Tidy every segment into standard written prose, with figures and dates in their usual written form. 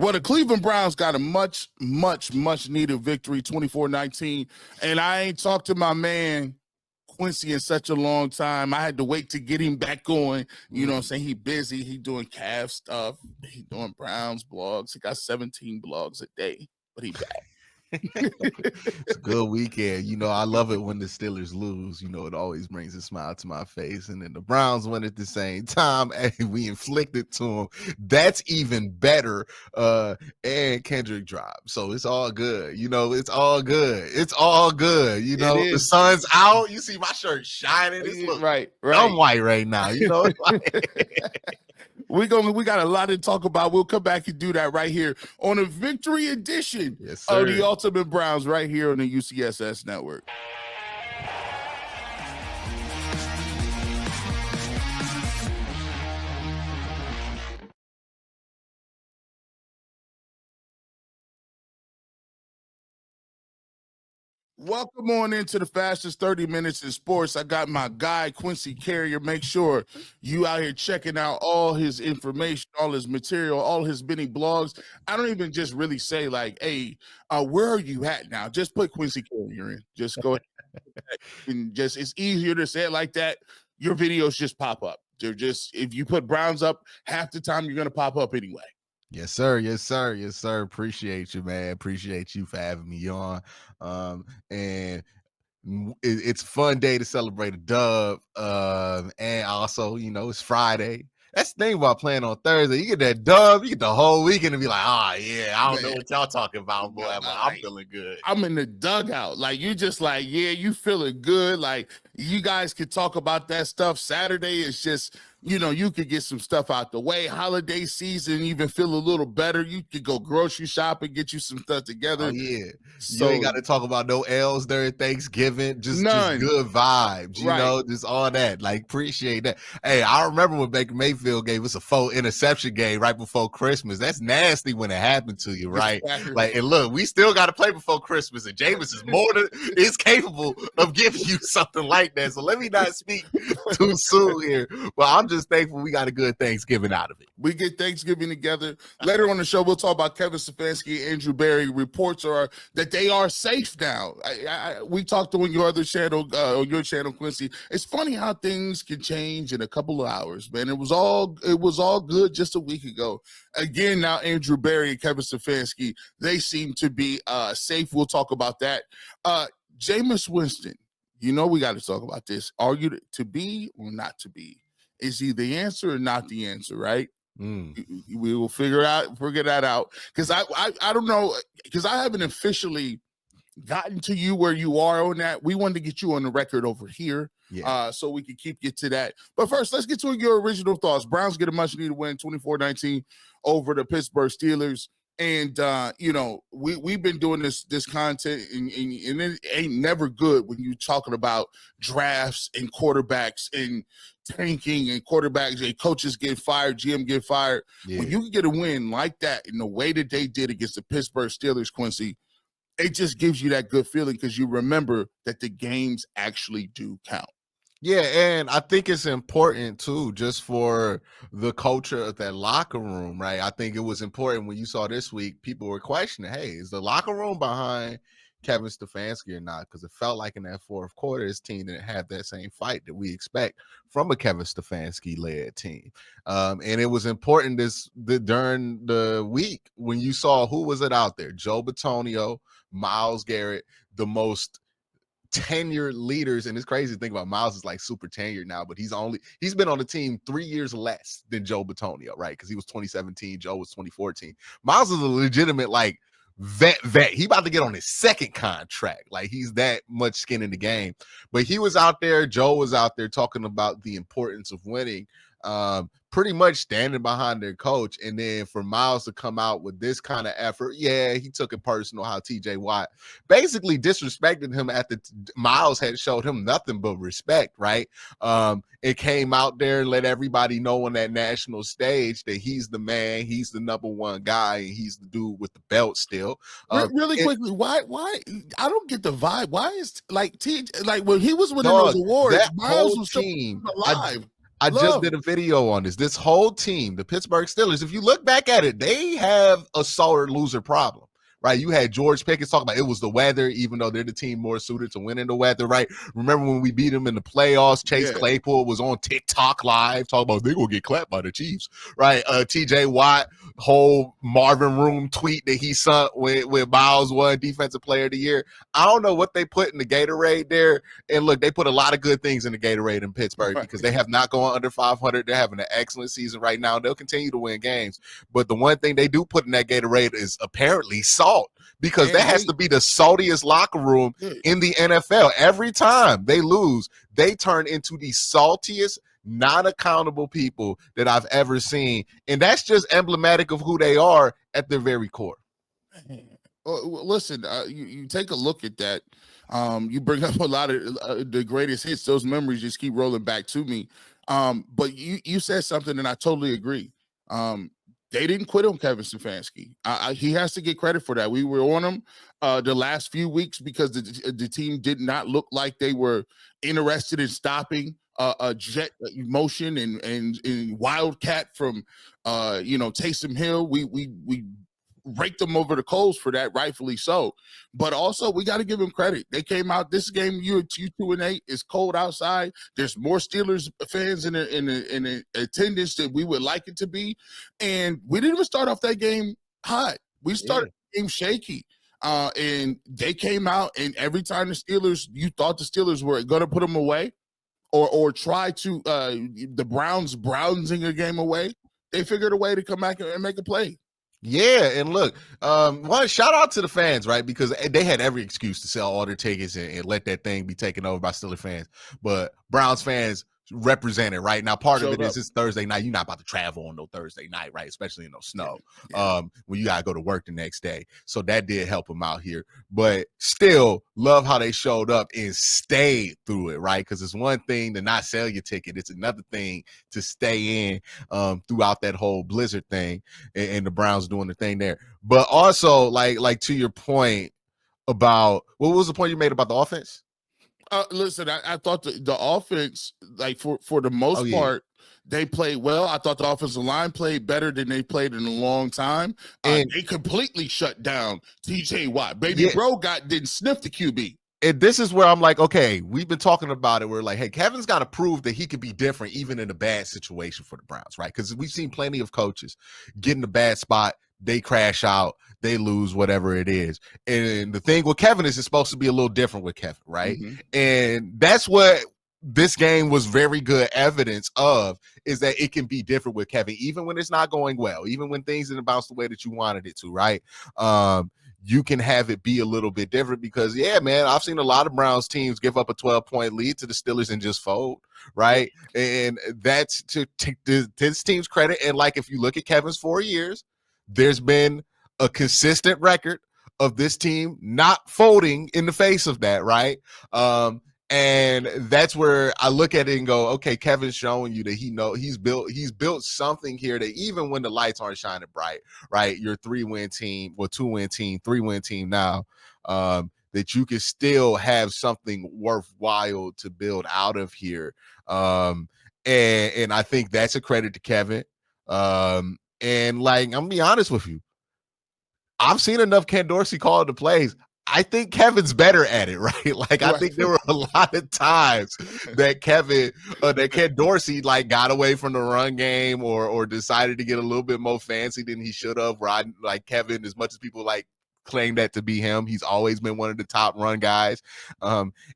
Well, the Cleveland Browns got a much needed victory, 24-19. And I ain't talked to my man Quincy in such a long time. I had to wait to get him back going. You know what I'm saying? He busy. He doing Cavs stuff. He doing Browns blogs. He got 17 blogs a day, but he back. It's a good weekend. You know, I love it when the Steelers lose. You know, it always brings a smile to my face. And then the Browns win at the same time, and we inflicted to them. That's even better. And Kendrick dropped. So it's all good. You know, it's all good. It's all good. You know, the sun's out. You see my shirt shining. It's right. I'm white right now. You know, we got a lot to talk about. We'll come back and do that right here on a victory edition of the Ultimate Browns right here on the UCSS network. Welcome on into the fastest 30 minutes in sports. I got my guy, Quincy Carrier. Make sure you out here checking out all his information, all his material, all his mini blogs. I don't even just really say like, hey, where are you at now? Just put Quincy Carrier in. Just go ahead. And just, it's easier to say it like that. Your videos just pop up. They're just, if you put Browns up, half the time you're going to pop up anyway. Yes, sir. Yes, sir. Yes, sir. Appreciate you, man. Appreciate you for having me on. And it's a fun day to celebrate a dub. And also, you know, it's Friday. That's the thing about playing on Thursday. You get that dub, you get the whole weekend and be like, oh, yeah, I don't know what y'all talking about, boy. I'm feeling good. I'm in the dugout. Like, you just like, yeah, you feeling good. Like, you guys could talk about that stuff. Saturday is just, you know, you could get some stuff out the way. Holiday season, even feel a little better. You could go grocery shopping, get you some stuff together. Oh, yeah. So, you ain't got to talk about no L's during Thanksgiving. Just good vibes, you know, just all that. Like, appreciate that. Hey, I remember when Baker Mayfield gave us a 4 interception game right before Christmas. That's nasty when it happened to you, right? Like, and look, we still got to play before Christmas, and Jameis is capable of giving you something like that. So let me not speak too soon here, but I'm just thankful we got a good Thanksgiving out of it. We get Thanksgiving together. Later on the show, we'll talk about Kevin Stefanski and Andrew Berry. Reports are that they are safe now. We talked on your other channel, Quincy. It's funny how things can change in a couple of hours, man. It was all good just a week ago. Again, now Andrew Berry and Kevin Stefanski, they seem to be safe. We'll talk about that. Jameis Winston, you know we got to talk about this. Are you to be or not to be? Is he the answer or not the answer, right? We will figure that out. Because I don't know, because I haven't officially gotten to you where you are on that. We wanted to get you on the record over here, so we can keep you to that. But first, let's get to your original thoughts. Browns get a much-needed win, 24-19 over the Pittsburgh Steelers. And, you know, we've been doing this content, and it ain't never good when you're talking about drafts and quarterbacks and tanking and quarterbacks and coaches get fired, GM get fired. When you can get a win like that in the way that they did against the Pittsburgh Steelers, Quincy, it just gives you that good feeling because you remember that the games actually do count. Yeah, and I think it's important, too, just for the culture of that locker room, right? I think it was important when you saw this week, people were questioning, hey, is the locker room behind Kevin Stefanski or not? Because it felt like in that fourth quarter, his team didn't have that same fight that we expect from a Kevin Stefanski-led team. And it was important during the week when you saw who was it out there? Joe Bitonio, Myles Garrett, the most tenured leaders, and it's crazy to think about. Myles is like super tenured now, but he's been on the team 3 years less than Joe Bitonio, right? Because he was 2017, Joe was 2014. Myles is a legitimate like vet. He about to get on his second contract. Like, he's that much skin in the game. But he was out there, Joe was out there talking about the importance of winning, pretty much standing behind their coach. And then for Myles to come out with this kind of effort, he took it personal how TJ Watt basically disrespected him Myles had showed him nothing but respect, right? It came out there and let everybody know on that national stage that he's the man, he's the number one guy, and he's the dude with the belt still. Really quickly, why I don't get the vibe. Why is like when he was winning those awards, Myles was still alive. I just did a video on this. This whole team, the Pittsburgh Steelers, if you look back at it, they have a sore loser problem. Right, you had George Pickens talking about it was the weather, even though they're the team more suited to win in the weather. Right, remember when we beat them in the playoffs? Chase Claypool was on TikTok live talking about they're gonna get clapped by the Chiefs. Right, T.J. Watt whole Marvin Room tweet that he sent with Miles won Defensive Player of the Year. I don't know what they put in the Gatorade there, and look, they put a lot of good things in the Gatorade in Pittsburgh because they have not gone under 500. They're having an excellent season right now. They'll continue to win games, but the one thing they do put in that Gatorade is apparently salt. Because that has to be the saltiest locker room in the NFL. Every time they lose, they turn into the saltiest, non-accountable people that I've ever seen. And that's just emblematic of who they are at their very core. Listen, you take a look at that. You bring up a lot of the greatest hits. Those memories just keep rolling back to me. But you said something, and I totally agree. They didn't quit on Kevin Stefanski. He has to get credit for that. We were on him the last few weeks because the team did not look like they were interested in stopping a jet motion and Wildcat from Taysom Hill. We raked them over the coals for that, rightfully so. But also, we got to give them credit. They came out this game. You 2-8. It's cold outside. There's more Steelers fans in the attendance than we would like it to be, and we didn't even start off that game hot. We started the game shaky, and they came out. And every time you thought the Steelers were going to put them away, or try to the Brownsing a game away, they figured a way to come back and make a play. Yeah, and look, one shout out to the fans, right? Because they had every excuse to sell all their tickets and let that thing be taken over by Steelers fans. But Browns fans represented, right? Now, part of it is it's Thursday night. You're not about to travel on no Thursday night, right? Especially in no snow. When you gotta go to work the next day. So that did help them out here. But still, love how they showed up and stayed through it, right? Because it's one thing to not sell your ticket. It's another thing to stay in throughout that whole blizzard thing and the Browns doing the thing there. But also, like to your point about what was the point you made about the offense? Listen, I thought the offense, like for the most part, they played well. I thought the offensive line played better than they played in a long time. And they completely shut down T.J. Watt. Bro didn't sniff the QB. And this is where I'm like, okay, we've been talking about it. We're like, hey, Kevin's got to prove that he could be different even in a bad situation for the Browns, right? Because we've seen plenty of coaches get in a bad spot. They crash out, they lose, whatever it is. And the thing with Kevin is it's supposed to be a little different with Kevin, right? Mm-hmm. And that's what this game was very good evidence of, is that it can be different with Kevin, even when it's not going well, even when things didn't bounce the way that you wanted it to, right? You can have it be a little bit different because, yeah, man, I've seen a lot of Browns teams give up a 12-point lead to the Steelers and just fold, right? And that's to this team's credit. And, like, if you look at Kevin's 4 years, there's been a consistent record of this team not folding in the face of that, right? And that's where I look at it and go, okay, Kevin's showing you that he's built something here that even when the lights aren't shining bright, right? Your 2-win team, 3-win team now, that you can still have something worthwhile to build out of here. And I think that's a credit to Kevin. And like, I'm gonna be honest with you, I've seen enough Ken Dorsey call the plays. I think Kevin's better at it, right? Like, I think there were a lot of times that Ken Dorsey like got away from the run game or decided to get a little bit more fancy than he should have. Right? Like Kevin, as much as people like claim that to be him, he's always been one of the top run guys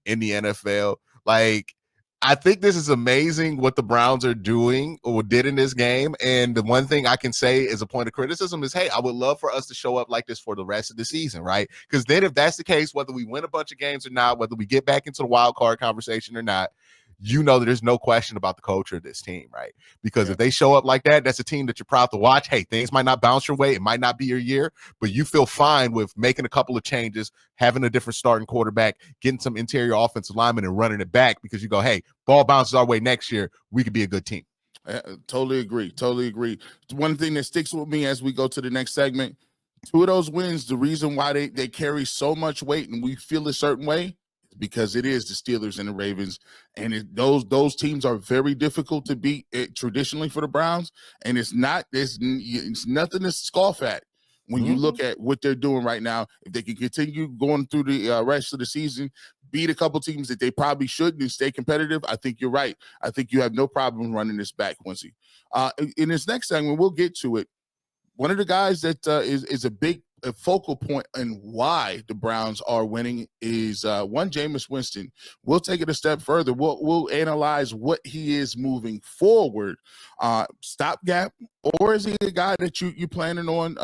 in the NFL. Like, I think this is amazing what the Browns are doing or did in this game. And the one thing I can say as a point of criticism is, hey, I would love for us to show up like this for the rest of the season, right? Because then if that's the case, whether we win a bunch of games or not, whether we get back into the wild card conversation or not, you know that there's no question about the culture of this team, right? Because if they show up like that, that's a team that you're proud to watch. Hey, things might not bounce your way. It might not be your year, but you feel fine with making a couple of changes, having a different starting quarterback, getting some interior offensive linemen and running it back because you go, hey, ball bounces our way next year. We could be a good team. Totally agree. One thing that sticks with me as we go to the next segment, 2 of those wins, the reason why they carry so much weight and we feel a certain way, because it is the Steelers and the Ravens, and those teams are very difficult to beat traditionally for the Browns, and it's nothing to scoff at when you look at what they're doing right now. If they can continue going through the rest of the season, beat a couple teams that they probably shouldn't, and stay competitive, I think you're right. I think you have no problem running this back, Quincy. In this next segment, we'll get to it. One of the guys that is a big focal point and why the Browns are winning is one Jameis Winston. We'll take it a step further. We'll analyze what he is moving forward. Stopgap, or is he a guy that you planning on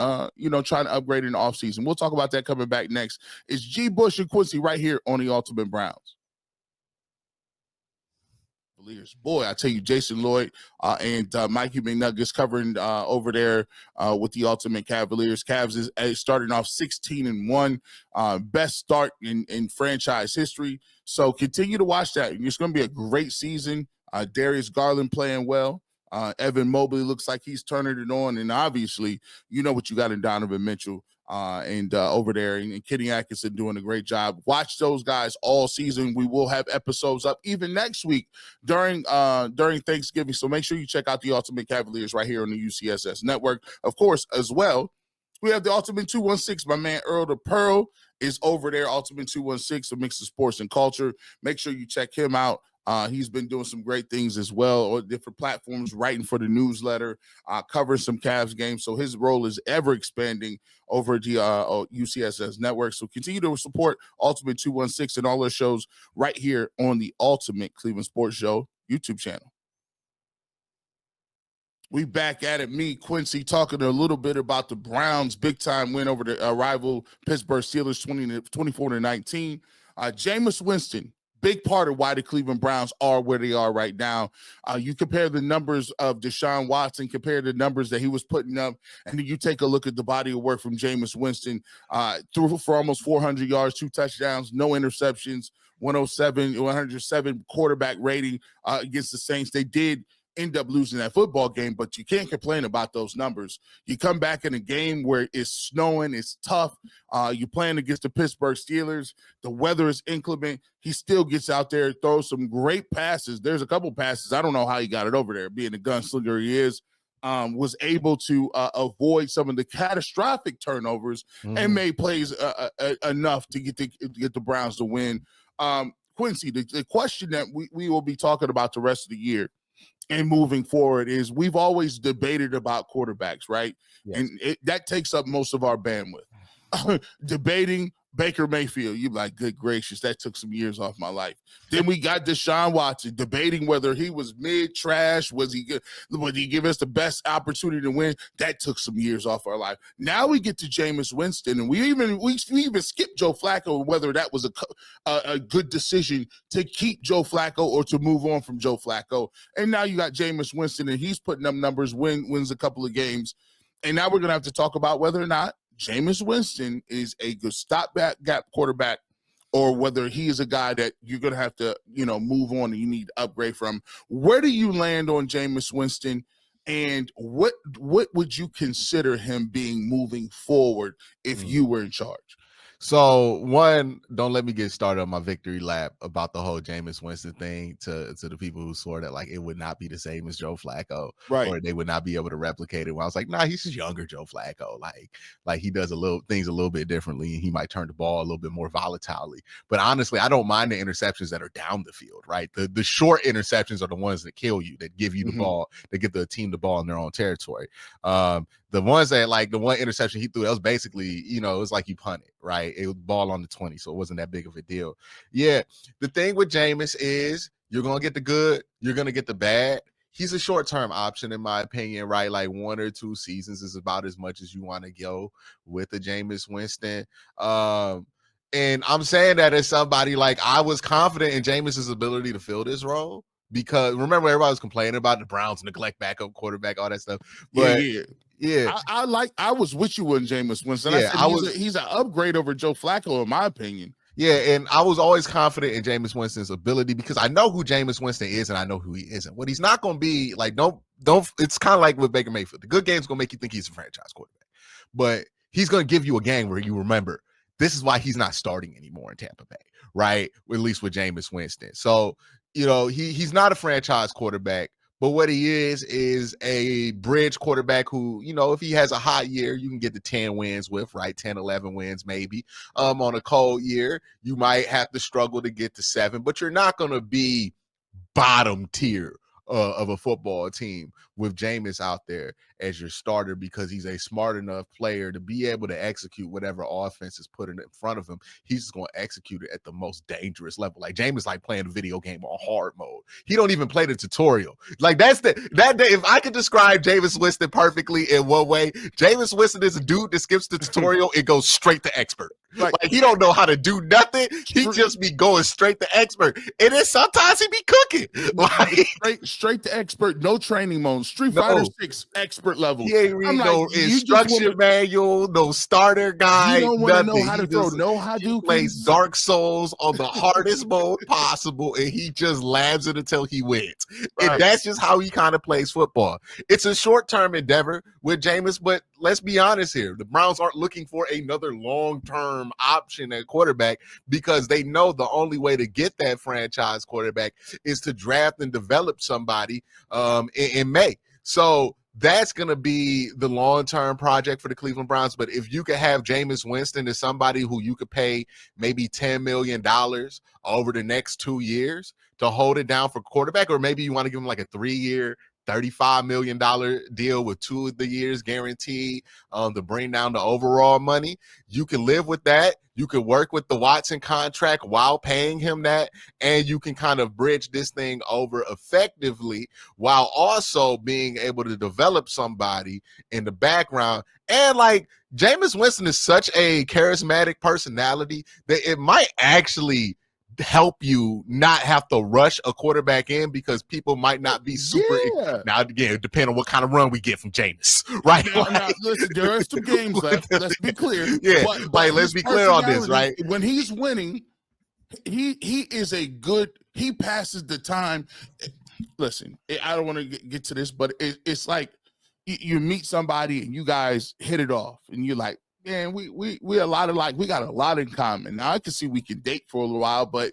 trying to upgrade in the offseason? We'll talk about that coming back next. It's G. Bush and Quincy right here on the Ultimate Browns. Boy, I tell you, Jason Lloyd and Mikey McNuggets covering over there with the Ultimate Cavaliers. Cavs is starting off 16-1, best start in franchise history. So continue to watch that. It's going to be a great season. Darius Garland playing well. Evan Mobley looks like he's turning it on, and obviously, you know what you got in Donovan Mitchell. And over there, and Kenny Atkinson doing a great job. Watch those guys all season. We will have episodes up even next week during Thanksgiving. So make sure you check out the Ultimate Cavaliers right here on the UCSS network. Of course, as well, we have the Ultimate 216. My man Earl the Pearl is over there. Ultimate 216, a mix of sports and culture. Make sure you check him out. He's been doing some great things as well on different platforms, writing for the newsletter, covering some Cavs games. So his role is ever expanding over the UCSS network. So continue to support Ultimate 216 and all their shows right here on the Ultimate Cleveland Sports Show YouTube channel. We back at it. Me, Quincy, talking a little bit about the Browns' big-time win over the rival Pittsburgh Steelers 24-19. Jameis Winston, big part of why the Cleveland Browns are where they are right now. You compare the numbers of Deshaun Watson, compare the numbers that he was putting up, and then you take a look at the body of work from Jameis Winston. Threw for almost 400 yards, 2 touchdowns, no interceptions, 107 quarterback rating against the Saints. They did end up losing that football game, but you can't complain about those numbers. You come back in a game where it's snowing, it's tough. You're playing against the Pittsburgh Steelers. The weather is inclement. He still gets out there, throws some great passes. There's a couple passes. I don't know how he got it over there, being the gunslinger he is. Was able to avoid some of the catastrophic turnovers and made plays enough to get the Browns to win. Quincy, the question that we will be talking about the rest of the year and moving forward is we've always debated about quarterbacks, right? Yes. And that takes up most of our bandwidth. Debating Baker Mayfield, you're like, good gracious, that took some years off my life. Then we got Deshaun Watson, debating whether he was mid-trash, was he good, would he give us the best opportunity to win? That took some years off our life. Now we get to Jameis Winston, and we even skipped Joe Flacco, whether that was a good decision to keep Joe Flacco or to move on from Joe Flacco. And now you got Jameis Winston, and he's putting up numbers, wins a couple of games. And now we're going to have to talk about whether or not Jameis Winston is a good stopgap quarterback, or whether he is a guy that you're going to have to, move on and you need to upgrade from. Where do you land on Jameis Winston, and what would you consider him being moving forward if you were in charge? So, one, don't let me get started on my victory lap about the whole Jameis Winston thing to the people who swore that like it would not be the same as Joe Flacco, right? Or they would not be able to replicate it. Well, I was like, nah, he's just younger Joe Flacco. Like he does things a little bit differently, and he might turn the ball a little bit more volatilely. But honestly, I don't mind the interceptions that are down the field, right? The short interceptions are the ones that kill you, that give you the ball, that get the team the ball in their own territory. The ones that, like the one interception he threw, that was basically, it was like you punted, right? It was ball on the 20, so it wasn't that big of a deal. Yeah, the thing with Jameis is you're going to get the good, you're going to get the bad. He's a short-term option, in my opinion, right? Like 1 or 2 seasons is about as much as you want to go with the Jameis Winston. And I'm saying that as somebody, like, I was confident in Jameis's ability to fill this role. Because remember, everybody was complaining about the Browns neglect backup quarterback, all that stuff. But yeah. I was with you on Jameis Winston. Yeah, I said he's an upgrade over Joe Flacco, in my opinion. Yeah, and I was always confident in Jameis Winston's ability because I know who Jameis Winston is and I know who he isn't. What he's not going to be, like, don't. It's kind of like with Baker Mayfield. The good game's going to make you think he's a franchise quarterback, but he's going to give you a game where you remember This is why he's not starting anymore in Tampa Bay, right? At least with Jameis Winston. So, he's not a franchise quarterback, but what he is a bridge quarterback who, if he has a hot year, you can get the 10 wins with, right? 10, 11 wins maybe. On a cold year, you might have to struggle to get to 7, but you're not going to be bottom tier of a football team with Jameis out there as your starter, because he's a smart enough player to be able to execute whatever offense is put in front of him. He's just going to execute it at the most dangerous level. Like Jameis, like playing a video game on hard mode. He don't even play the tutorial. Like that day. If I could describe Jameis Winston perfectly in one way, Jameis Winston is a dude that skips the tutorial and goes straight to expert. Like he don't know how to do nothing. He just be going straight to expert. And then sometimes he be cooking. Like straight to expert, no training mode. Street Fighter 6 expert level. He ain't read no instruction manual, no starter guide. You don't want to know how to throw no Hadoukens. He plays Dark Souls on the hardest mode possible, and he just labs it until he wins. Right. And that's just how he kind of plays football. It's a short-term endeavor with Jameis, but let's be honest here. The Browns aren't looking for another long-term option at quarterback, because they know the only way to get that franchise quarterback is to draft and develop somebody in May. So that's going to be the long-term project for the Cleveland Browns. But if you could have Jameis Winston as somebody who you could pay maybe $10 million over the next 2 years to hold it down for quarterback, or maybe you want to give him like a 3-year, $35 million deal with 2 of the years guaranteed to bring down the overall money, you can live with that. You can work with the Watson contract while paying him that, and you can kind of bridge this thing over effectively while also being able to develop somebody in the background. And like Jameis Winston is such a charismatic personality that it might actually help you not have to rush a quarterback in, because people might not be super. Now, again, depending on what kind of run we get from Jameis, right? Now, listen, there are some games left. Let's be clear. Yeah, but let's be clear on this, right? When he's winning, he is a good. He passes the time. Listen, I don't want to get to this, but it's like you meet somebody and you guys hit it off, and you're like, man, we a lot of we got a lot in common. Now I can see we can date for a little while, but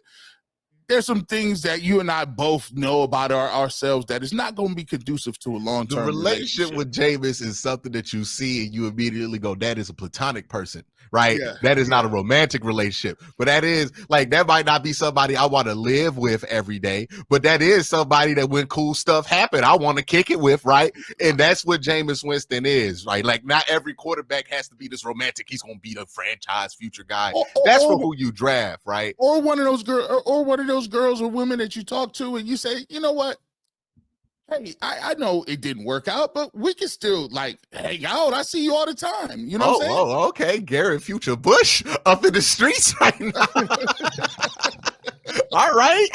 there's some things that you and I both know about ourselves that is not going to be conducive to a long-term relationship. With Jameis is something that you see and you immediately go, that is a platonic person, right? Yeah. That is not a romantic relationship, but that is like, that might not be somebody I want to live with every day, but that is somebody that when cool stuff happen, I want to kick it with, right? And that's what Jameis Winston is, right? Like not every quarterback has to be this romantic. He's going to be the franchise future guy. That's for who you draft, right? Or one of those girls or women that you talk to and you say, you know what? Hey, I know it didn't work out, but we can still like hang out. I see you all the time. You know what I'm saying? Oh, okay. Garrett Future Bush up in the streets right now. All right.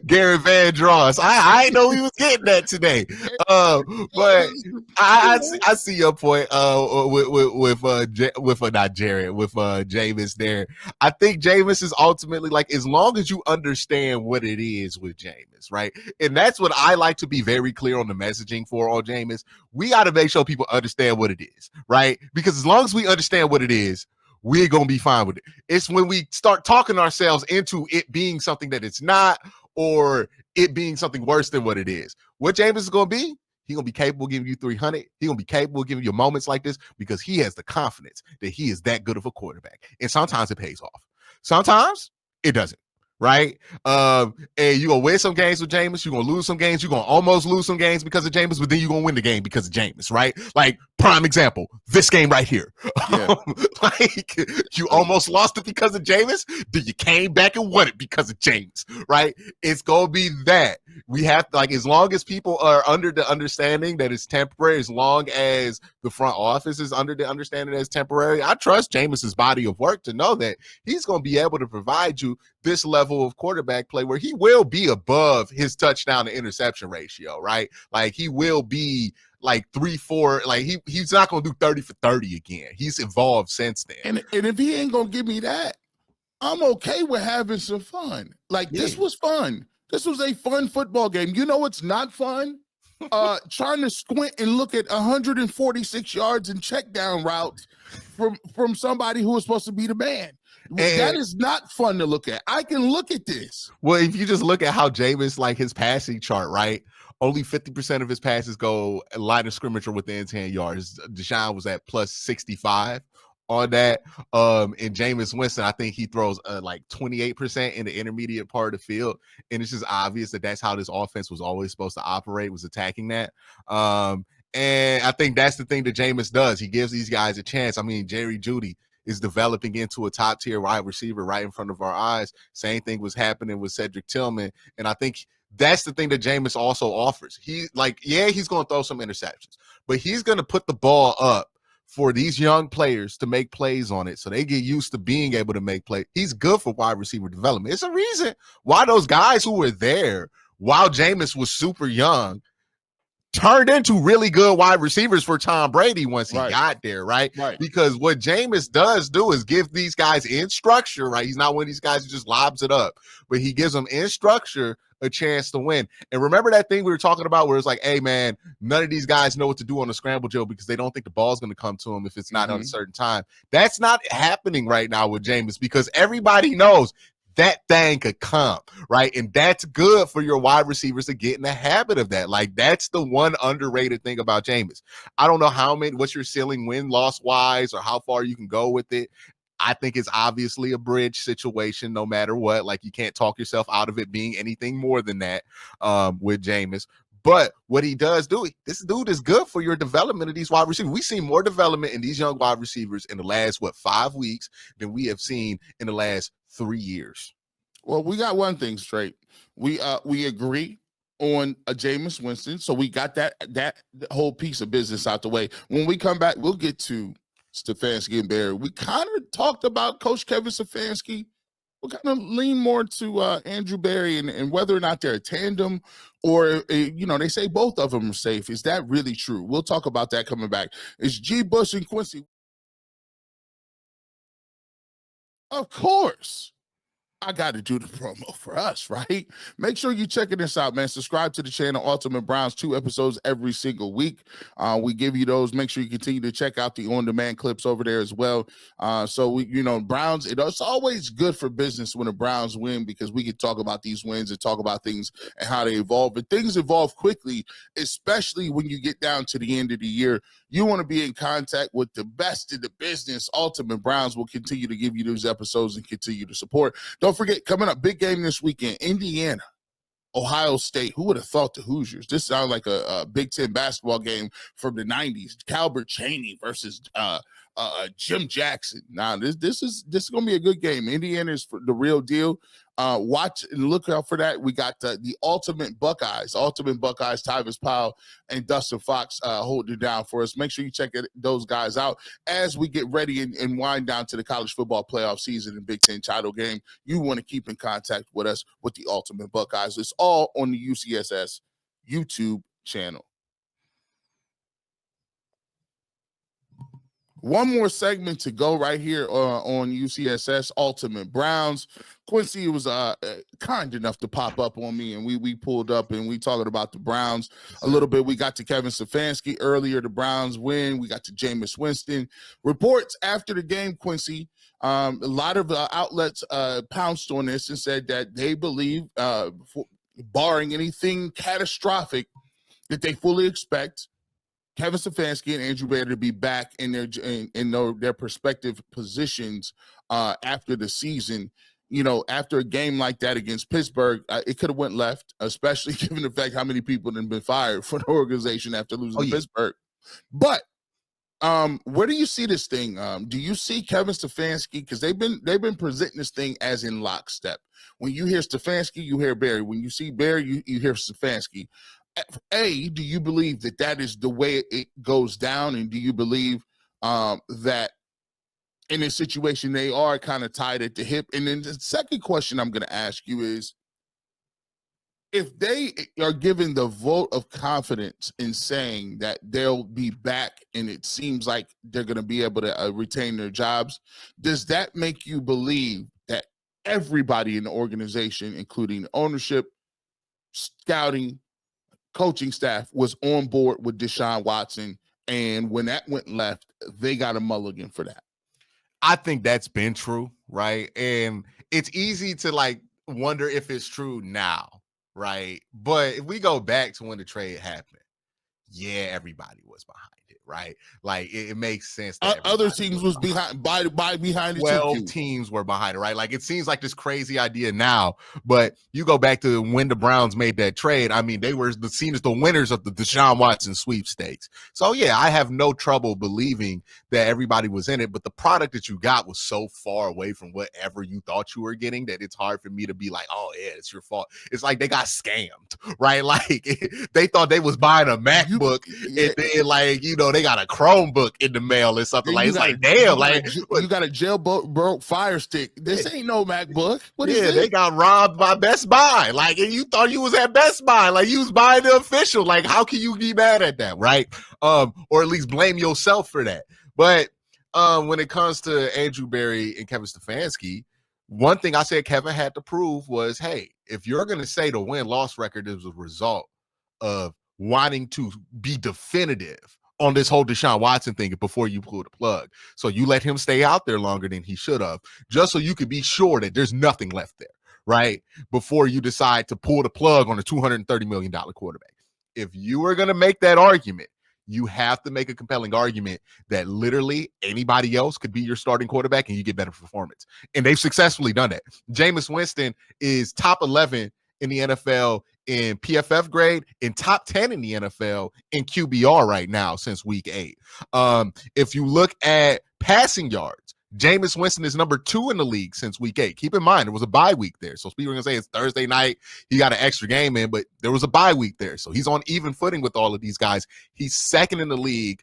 Garrett Van Dross. I didn't know he was getting that today. But I see your point with not Jared, with Jameis there. I think Jameis is ultimately like, as long as you understand what it is with Jameis, right? And that's what I like to be very clear on the messaging for all Jameis. We got to make sure people understand what it is, right? Because as long as we understand what it is, we're going to be fine with it. It's when we start talking ourselves into it being something that it's not, or it being something worse than what it is. What Jameis is going to be, he's going to be capable of giving you 300. He's going to be capable of giving you moments like this because he has the confidence that he is that good of a quarterback. And sometimes it pays off. Sometimes it doesn't. Right? And you're going to win some games with Jameis. You're going to lose some games. You're going to almost lose some games because of Jameis, but then you're going to win the game because of Jameis, right? Like, prime example, this game right here. Yeah. Like, you almost lost it because of Jameis, then you came back and won it because of Jameis, right? It's going to be that. We have to, like, as long as people are under the understanding that it's temporary, as long as the front office is under the understanding that it's temporary, I trust Jameis's body of work to know that he's going to be able to provide you this level of quarterback play where he will be above his touchdown to interception ratio, right? Like he will be like 3-4, like he's not going to do 30 for 30 again. He's evolved since then. And if he ain't going to give me that, I'm okay with having some fun. Like this was fun. This was a fun football game. You know, it's not fun trying to squint and look at 146 yards and check down routes from somebody who was supposed to be the man. That is not fun to look at. I can look at this. Well, if you just look at how Jameis, like his passing chart, right? Only 50% of his passes go line of scrimmage or within 10 yards. Deshaun was at plus 65 on that. And Jameis Winston, I think he throws like 28% in the intermediate part of the field. And it's just obvious that that's how this offense was always supposed to operate, was attacking that. And I think that's the thing that Jameis does. He gives these guys a chance. I mean, Jerry Jeudy is developing into a top tier wide receiver right in front of our eyes. Same thing was happening with Cedric Tillman. And I think that's the thing that Jameis also offers. He's going to throw some interceptions, but he's going to put the ball up for these young players to make plays on it so they get used to being able to make plays. He's good for wide receiver development. It's a reason why those guys who were there while Jameis was super young turned into really good wide receivers for Tom Brady once he got there, right? Because what Jameis does do is give these guys in structure, right? He's not one of these guys who just lobs it up, but he gives them in structure a chance to win. And remember that thing we were talking about where it's like, hey, man, none of these guys know what to do on the scramble drill because they don't think the ball's going to come to them if it's not at a certain time. That's not happening right now with Jameis because everybody knows that thing could come, right? And that's good for your wide receivers to get in the habit of that. Like, that's the one underrated thing about Jameis. I don't know what's your ceiling win-loss wise or how far you can go with it. I think it's obviously a bridge situation no matter what. Like, you can't talk yourself out of it being anything more than that with Jameis. But what he does do, this dude is good for your development of these wide receivers. We've seen more development in these young wide receivers in the last, 5 weeks than we have seen in the last 3 years. Well, we got one thing straight. We agree on a Jameis Winston, so we got that whole piece of business out the way. When we come back, we'll get to Stefanski and Barry. We kind of talked about Coach Kevin Stefanski. We'll kind of lean more to Andrew Barry and whether or not they're a tandem or, they say both of them are safe. Is that really true? We'll talk about that coming back. It's G. Bush and Quincy. Of course. I got to do the promo for us, right? Make sure you're checking this out, man. Subscribe to the channel, Ultimate Browns, 2 episodes every single week. We give you those. Make sure you continue to check out the on-demand clips over there as well. Browns, it's always good for business when the Browns win because we can talk about these wins and talk about things and how they evolve. But things evolve quickly, especially when you get down to the end of the year. You want to be in contact with the best in the business. Ultimate Browns will continue to give you those episodes and continue to support. Don't forget, coming up, big game this weekend, Indiana, Ohio State. Who would have thought the Hoosiers? This sounds like a Big Ten basketball game from the 90s. Calbert Chaney versus Jim Jackson. Now, this is going to be a good game. Indiana is the real deal. Watch and look out for that. We got the Ultimate Buckeyes, Tyvis Powell and Dustin Fox holding it down for us. Make sure you check those guys out as we get ready and wind down to the college football playoff season and Big Ten title game. You want to keep in contact with us with the Ultimate Buckeyes. It's all on the UCSS YouTube channel. One more segment to go right here on UCSS Ultimate Browns. Quincy was kind enough to pop up on me, and we pulled up and we talking about the Browns a little bit. We got to Kevin Stefanski earlier. The Browns win. We got to Jameis Winston. Reports after the game, Quincy. A lot of outlets pounced on this and said that they believe, barring anything catastrophic, that they fully expect Kevin Stefanski and Andrew Barry to be back in their respective positions after the season. After a game like that against Pittsburgh, it could have went left, especially given the fact how many people have been fired for the organization after losing to Pittsburgh. But where do you see this thing? Do you see Kevin Stefanski? Because they've been presenting this thing as in lockstep. When you hear Stefanski, you hear Barry. When you see Barry, you hear Stefanski. Do you believe that is the way it goes down? And do you believe that in this situation they are kind of tied at the hip? And then the second question I'm going to ask you is, if they are given the vote of confidence in saying that they'll be back and it seems like they're going to be able to retain their jobs, does that make you believe that everybody in the organization, including ownership, scouting, coaching staff was on board with Deshaun Watson, and when that went left, they got a mulligan for that. I think that's been true, right? And it's easy to like wonder if it's true now, right? But if we go back to when the trade happened, yeah, everybody was behind it, right? Like it makes sense that Other teams was behind behind it too. 12 teams were behind it, right? Like it seems like this crazy idea now, but you go back to when the Browns made that trade. I mean, they were seen as the winners of the Deshaun Watson sweepstakes. So yeah, I have no trouble believing that everybody was in it, but the product that you got was so far away from whatever you thought you were getting that it's hard for me to be like, oh yeah, it's your fault. It's like they got scammed, right? Like they thought they was buying a MacBook and then like, you know, they got a Chromebook in the mail or something. Like it's like, damn, like you got a jailbroke Fire Stick. This ain't no MacBook. What is this? They got robbed by Best Buy. Like, and you thought you was at Best Buy. Like, you was buying the official. Like, how can you be mad at that, right? Or at least blame yourself for that. But when it comes to Andrew Berry and Kevin Stefanski, one thing I said Kevin had to prove was, hey, if you're going to say the win-loss record is a result of wanting to be definitive on this whole Deshaun Watson thing before you pull the plug. So you let him stay out there longer than he should have, just so you could be sure that there's nothing left there, right? Before you decide to pull the plug on a $230 million quarterback. If you are going to make that argument, you have to make a compelling argument that literally anybody else could be your starting quarterback and you get better performance. And they've successfully done that. Jameis Winston is top 11 in the NFL in PFF grade and top 10 in the NFL in QBR right now since week 8. If you look at passing yards, Jameis Winston is number 2 in the league since week 8. Keep in mind, there was a bye week there. So people are going to say it's Thursday night. He got an extra game in, but there was a bye week there. So he's on even footing with all of these guys. He's 2nd in the league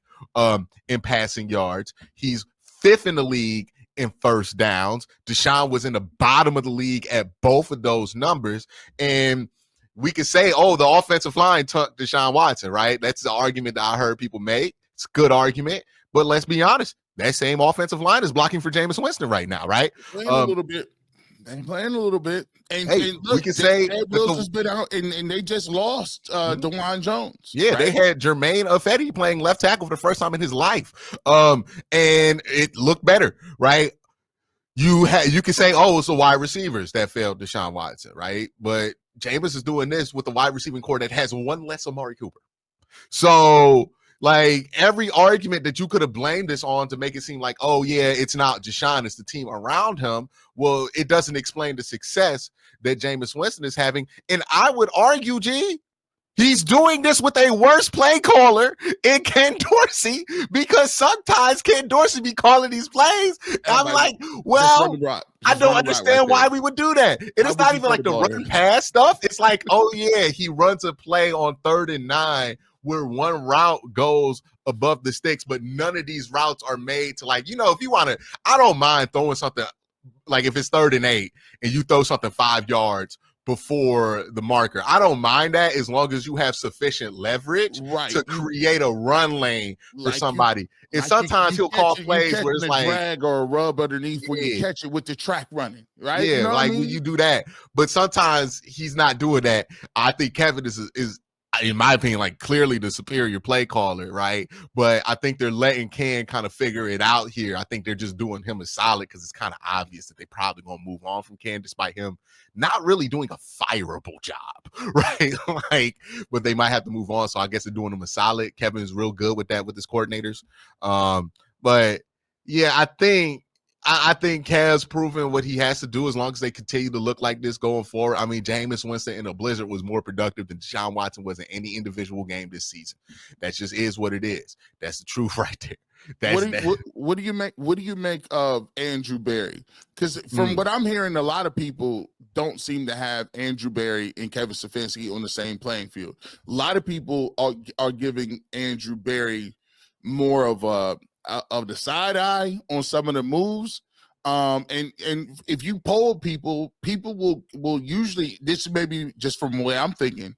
in passing yards. He's 5th in the league in first downs. Deshaun was in the bottom of the league at both of those numbers. And we could say, oh, the offensive line took Deshaun Watson, right? That's the argument that I heard people make. It's a good argument. But let's be honest, that same offensive line is blocking for Jameis Winston right now, right? Playing a little bit. They're playing a little bit. And, hey, and look, we can say Wilson's been out, and they just lost DeJuan Jones. Yeah, right? They had Jermaine Ifedi playing left tackle for the first time in his life. And it looked better, right? You can say, oh, it's the wide receivers that failed Deshaun Watson, right? But Jameis is doing this with the wide receiving core that has one less Amari Cooper. So, like, every argument that you could have blamed this on to make it seem like, oh, yeah, it's not Deshaun, it's the team around him. Well, it doesn't explain the success that Jameis Winston is having. And I would argue, he's doing this with a worse play caller in Ken Dorsey, because sometimes Ken Dorsey be calling these plays. I'm like, well, I don't understand why we would do that. And it's not even like the run pass stuff. It's like, oh, yeah, he runs a play on 3rd and 9 where one route goes above the sticks, but none of these routes are made to, like, you know, if you want to, I don't mind throwing something, like if it's 3rd and 8 and you throw something 5 yards before the marker. I don't mind that as long as you have sufficient leverage to create a run lane for somebody. And sometimes he'll call plays where it's like drag or a rub underneath where you catch it with the track running, right? Yeah, you know like when you do that. But sometimes he's not doing that. I think Kevin is in my opinion, like clearly the superior play caller, right? But I think they're letting Ken kind of figure it out here. I think they're just doing him a solid because it's kind of obvious that they probably gonna move on from Ken despite him not really doing a fireable job, right? Like, but they might have to move on. So I guess they're doing him a solid. Kevin's real good with that with his coordinators. But yeah, I think Cavs proven what he has to do as long as they continue to look like this going forward. I mean, Jameis Winston in a blizzard was more productive than Deshaun Watson was in any individual game this season. That just is what it is. That's the truth right there. What do you make of Andrew Berry? Because from what I'm hearing, a lot of people don't seem to have Andrew Berry and Kevin Stefanski on the same playing field. A lot of people are giving Andrew Berry more of the side eye on some of the moves. And if you poll people will usually, this may be just from the way I'm thinking,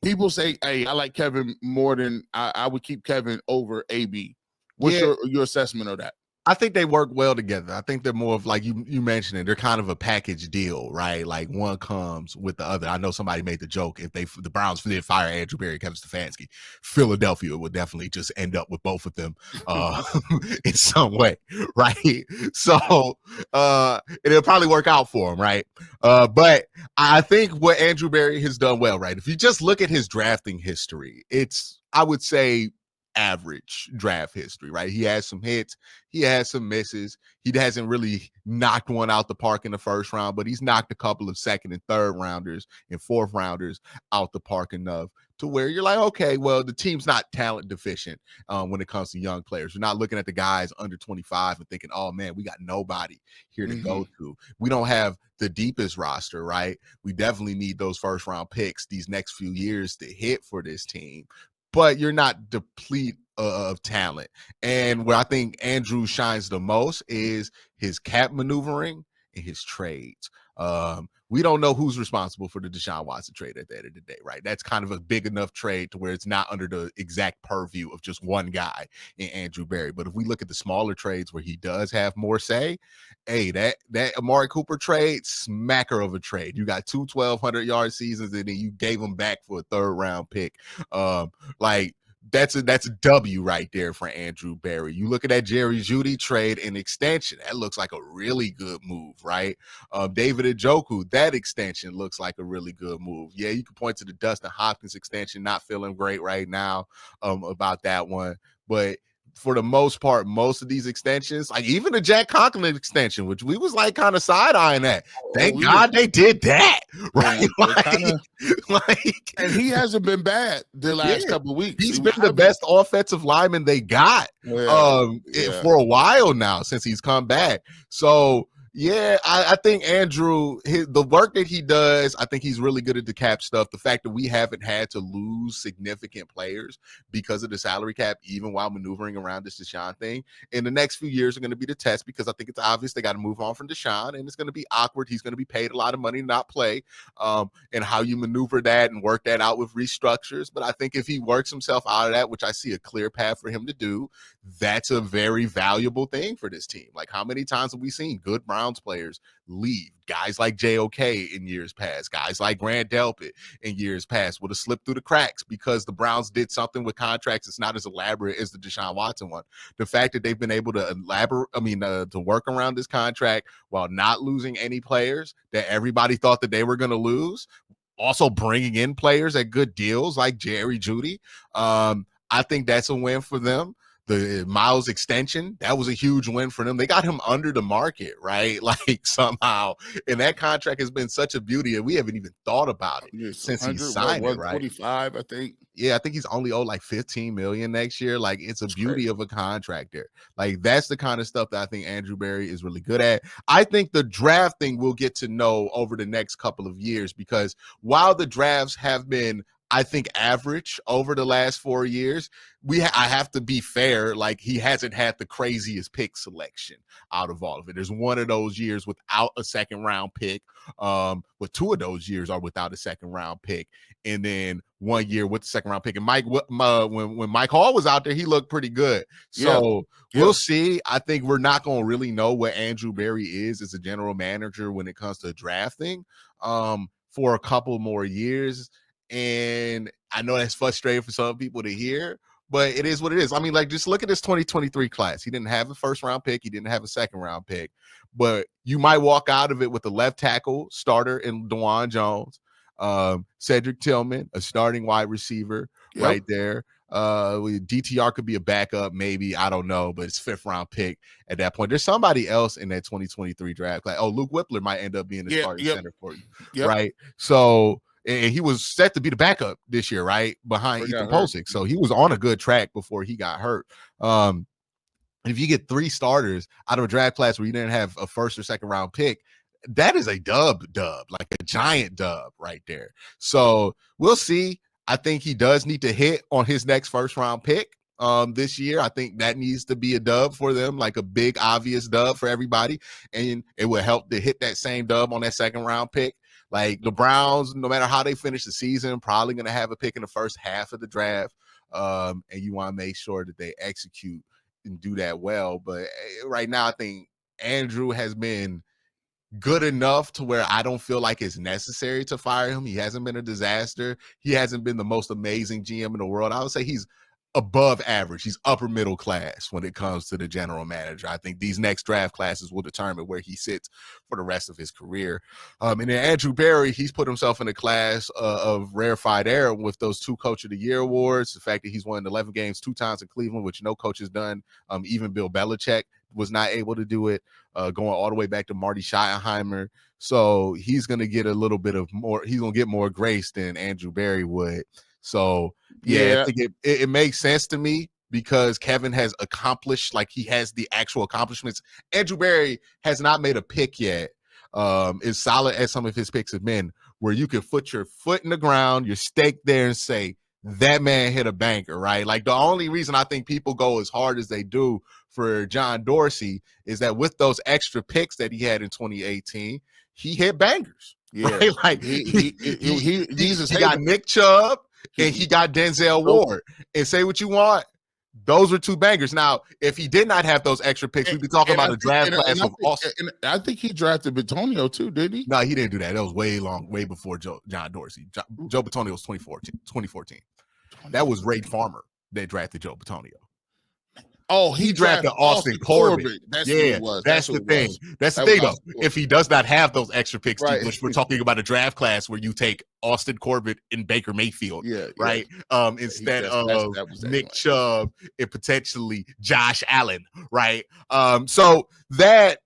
people say, hey, I like Kevin more than I would keep Kevin over AB. What's your assessment of that? I think they work well together. I think they're more of like you mentioned it. They're kind of a package deal, right? Like one comes with the other. I know somebody made the joke if the Browns did fire Andrew Berry, Kevin Stefanski, Philadelphia would definitely just end up with both of them in some way, right? So it'll probably work out for him, right? But I think what Andrew Berry has done well, right? If you just look at his drafting history, it's I would say average draft history, right? He has some hits, he has some misses. He hasn't really knocked one out the park in the first round, but he's knocked a couple of second and third rounders and fourth rounders out the park enough to where you're like, okay, well, the team's not talent deficient when it comes to young players. You're not looking at the guys under 25 and thinking, oh man, we got nobody here to go to. We don't have the deepest roster, right? We definitely need those first round picks these next few years to hit for this team, but you're not deplete of talent. And where I think Andrew shines the most is his cap maneuvering and his trades. We don't know who's responsible for the Deshaun Watson trade at the end of the day, right? That's kind of a big enough trade to where it's not under the exact purview of just one guy in Andrew Berry. But if we look at the smaller trades where he does have more say, hey, that Amari Cooper trade, smacker of a trade. You got 2 1,200-yard seasons, and then you gave him back for a third-round pick. Like, that's a W right there for Andrew Berry. You look at that Jerry Jeudy trade and extension, that looks like a really good move, right? David Njoku, that extension looks like a really good move. Yeah, you can point to the Dustin Hopkins extension, not feeling great right now about that one, but for the most part, most of these extensions, like even the Jack Conklin extension, which we was like kind of side-eyeing that. Thank God they did that, right? Like, and he hasn't been bad the last couple of weeks. He's been the best offensive lineman they got for a while now since he's come back. So yeah, I think Andrew, the work that he does, I think he's really good at the cap stuff. The fact that we haven't had to lose significant players because of the salary cap, even while maneuvering around this Deshaun thing, in the next few years are going to be the test, because I think it's obvious they got to move on from Deshaun, and it's going to be awkward. He's going to be paid a lot of money to not play, and how you maneuver that and work that out with restructures. But I think if he works himself out of that, which I see a clear path for him to do, that's a very valuable thing for this team. Like, how many times have we seen good Browns players leave? Guys like JOK in years past, guys like Grant Delpit in years past would have slipped through the cracks because the Browns did something with contracts that's not as elaborate as the Deshaun Watson one. The fact that they've been able to to work around this contract while not losing any players that everybody thought that they were going to lose, also bringing in players at good deals like Jerry Jeudy, I think that's a win for them. The Miles extension, that was a huge win for them. They got him under the market, right? Like, somehow. And that contract has been such a beauty, and we haven't even thought about it since he signed it, right? 125, I think. Yeah, I think he's only owed like $15 million next year. Like, it's a beauty of a contract there. Like, that's the kind of stuff that I think Andrew Berry is really good at. I think the draft thing we'll get to know over the next couple of years, because while the drafts have been, I think, average over the last 4 years, I have to be fair. Like, he hasn't had the craziest pick selection out of all of it. There's one of those years without a second round pick. But 2 of those years are without a second round pick, and then 1 year with the second round pick. And when Mike Hall was out there, he looked pretty good. So we'll see. I think we're not going to really know what Andrew Berry is as a general manager when it comes to drafting for a couple more years. And I know that's frustrating for some people to hear, but it is what it is. I mean, like, just look at this 2023 class. He didn't have a first round pick. He didn't have a second round pick, but you might walk out of it with a left tackle starter in DeJuan Jones, Cedric Tillman, a starting wide receiver right there. DTR could be a backup, maybe. I don't know, but it's 5th round pick at that point. There's somebody else in that 2023 draft. Like, Luke Whippler might end up being the starting center for you, right? So, and he was set to be the backup this year, right? Behind Ethan Posick. So he was on a good track before he got hurt. If you get 3 starters out of a draft class where you didn't have a first or second round pick, that is a dub, like a giant dub right there. So we'll see. I think he does need to hit on his next first round pick this year. I think that needs to be a dub for them, like a big, obvious dub for everybody. And it will help to hit that same dub on that second round pick. Like, the Browns, no matter how they finish the season, probably going to have a pick in the first half of the draft. And you want to make sure that they execute and do that well. But right now, I think Andrew has been good enough to where I don't feel like it's necessary to fire him. He hasn't been a disaster. He hasn't been the most amazing GM in the world. I would say he's above average. He's upper middle class when it comes to the general manager. I think these next draft classes will determine where he sits for the rest of his career. And then Andrew Berry, he's put himself in a class of rarefied air with those 2 Coach of the Year awards. The fact that he's won 11 games 2 times in Cleveland, which no coach has done. Even Bill Belichick was not able to do it, going all the way back to Marty Schottenheimer. So he's going to get a little bit of more, he's going to get more grace than Andrew Berry would. So yeah, I think it makes sense to me because Kevin has accomplished, like he has the actual accomplishments. Andrew Berry has not made a pick yet. As solid as some of his picks have been, where you can put your foot in the ground, your stake there and say, that man hit a banker, right? Like the only reason I think people go as hard as they do for John Dorsey is that with those extra picks that he had in 2018, he hit bangers. Yeah, right? Like he got Nick Chubb and he got Denzel Ward. And say what you want, those were 2 bangers. Now, if he did not have those extra picks, we'd be talking about a draft class of Austin. I think he drafted Bitonio too, didn't he? No, he didn't do that. That was way before John Dorsey. Joe Bitonio was 2014. That was Ray Farmer that drafted Joe Bitonio. Oh, he drafted Austin Corbett. That's what it was. That's the thing. That's the thing, though. If he does not have those extra picks, right, which we're talking about a draft class where you take Austin Corbett and Baker Mayfield, right? Instead of Nick Chubb and potentially Josh Allen, right? So that's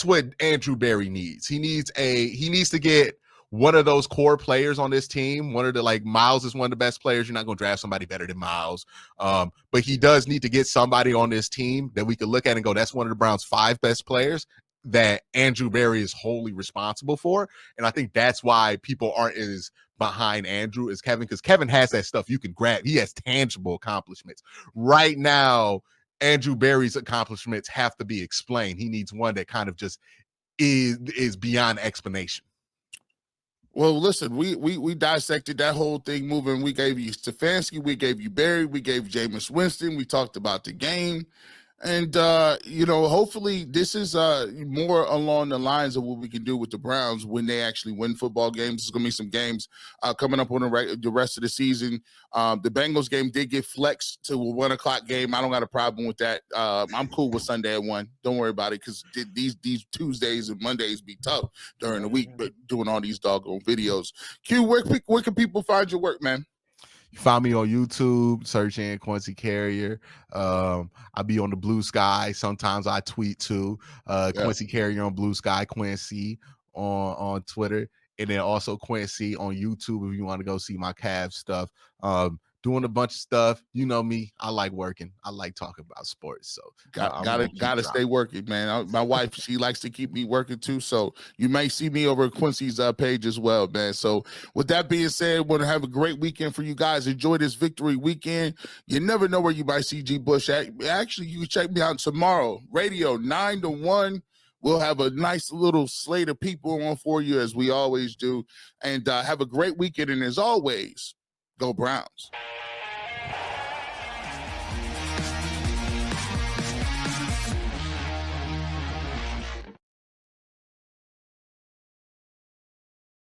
what Andrew Berry needs. He needs to get one of those core players on this team. One of the, like, Miles is one of the best players. You're not going to draft somebody better than Miles. But he does need to get somebody on this team that we could look at and go, that's one of the Browns' 5 best players that Andrew Berry is wholly responsible for. And I think that's why people aren't as behind Andrew as Kevin, because Kevin has that stuff you can grab. He has tangible accomplishments. Right now, Andrew Berry's accomplishments have to be explained. He needs one that kind of just is beyond explanation. Well, listen, we dissected that whole thing moving. We gave you Stefanski, we gave you Berry, we gave Jameis Winston, we talked about the game. And, hopefully this is more along the lines of what we can do with the Browns when they actually win football games. There's going to be some games coming up on the rest of the season. The Bengals game did get flexed to a 1 o'clock game. I don't got a problem with that. I'm cool with Sunday at 1. Don't worry about it, because these Tuesdays and Mondays be tough during the week, but doing all these doggone videos. Q, where can people find your work, man? You find me on YouTube, search in Quincy Carrier. I'll be on the Blue Sky. Sometimes I tweet too. Quincy Carrier on Blue Sky, Quincy on Twitter, and then also Quincy on YouTube if you want to go see my Cavs stuff. Doing a bunch of stuff. You know me. I like working. I like talking about sports. So gotta stay working, man. My wife, she likes to keep me working too. So you may see me over at Quincy's page as well, man. So with that being said, want to have a great weekend for you guys. Enjoy this victory weekend. You never know where you might see G Bush at. Actually, you can check me out tomorrow. Radio 9 to 1. We'll have a nice little slate of people on for you, as we always do. And have a great weekend. And as always, go Browns.